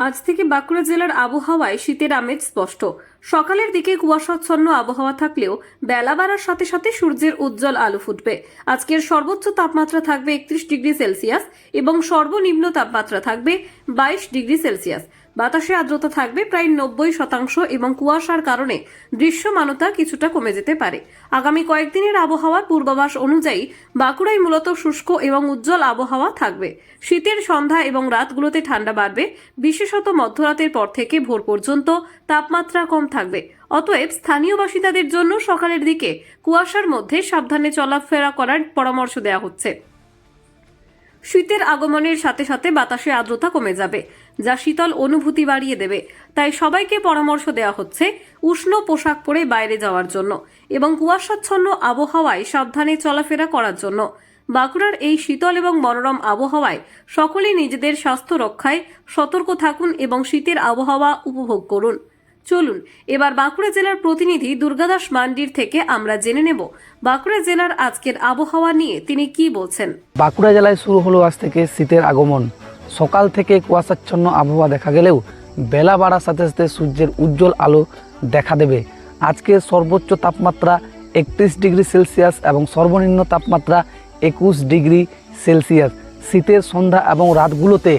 আজ থেকে বাঁকুড়া জেলার আবহাওয়ায় শীতের আমেজ স্পষ্ট। সকালের দিকে কুয়াশাচ্ছন্ন আবহাওয়া থাকলেও বেলা বাড়ার সাথে সাথে সূর্যের উজ্জ্বল আলো ফুটবে। আজকের সর্বোচ্চ তাপমাত্রা থাকবে 31 ডিগ্রি সেলসিয়াস এবং সর্বনিম্ন তাপমাত্রা থাকবে 22 ডিগ্রি সেলসিয়াস। বাতাসে আর্দ্রতা থাকবে প্রায় 90% এবং কুয়াশার কারণে দৃশ্যমানতা কিছুটা কমে যেতে পারে। আগামী কয়েকদিনের আবহাওয়ার পূর্বাভাস অনুযায়ী বাঁকুড়ায় মূলত শুষ্ক এবং উজ্জ্বল আবহাওয়া থাকবে। শীতের সন্ধ্যা এবং রাতগুলোতে ঠান্ডা বাড়বে, বিশেষত মধ্যরাতের পর থেকে ভোর পর্যন্ত তাপমাত্রা কম থাকবে। অতএব স্থানীয় বাসিন্দাদের জন্য সকালের দিকে কুয়াশার মধ্যে সাবধানে চলাফেরা করার পরামর্শ দেওয়া হচ্ছে। শীতের আগমনের সাথে সাথে বাতাসে আর্দ্রতা কমে যাবে, যা শীতল অনুভূতি বাড়িয়ে দেবে। তাই সবাইকে পরামর্শ দেওয়া হচ্ছে উষ্ণ পোশাক পরে বাইরে যাওয়ার জন্য এবং কুয়াশাচ্ছন্ন আবহাওয়ায় সাবধানে চলাফেরা করার জন্য। বাঁকুড়ার এই শীতল এবং মনোরম আবহাওয়ায় সকলেই নিজেদের স্বাস্থ্য রক্ষায় সতর্ক থাকুন এবং শীতের আবহাওয়া উপভোগ করুন। চলুন এবার বাঁকুড়া জেলার প্রতিনিধি দুর্গাদাস মান্ডির থেকে আমরা জেনে নেব বাঁকুড়া জেলার আজকের আবহাওয়া নিয়ে তিনি কি বলছেন। বাঁকুড়া জেলায় শুরু হলো আজ থেকে শীতের আগমন। সকাল থেকে কুয়াশাচ্ছন্ন আবহাওয়া দেখা গেলেও বেলা বাড়ার সাথে সাথে সূর্যের উজ্জ্বল আলো দেখা দেবে। আজকের সর্বোচ্চ তাপমাত্রা 31 ডিগ্রি সেলসিয়াস এবং সর্বনিম্ন তাপমাত্রা 21 ডিগ্রি সেলসিয়াস। শীতের সন্ধ্যা এবং রাতগুলোতে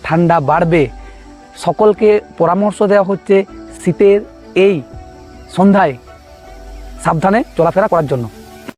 ঠান্ডা বাড়বে। সকলকে পরামর্শ দেওয়া হচ্ছে শীতের এই সন্ধ্যায় সাবধানে চলাফেরা করার জন্য।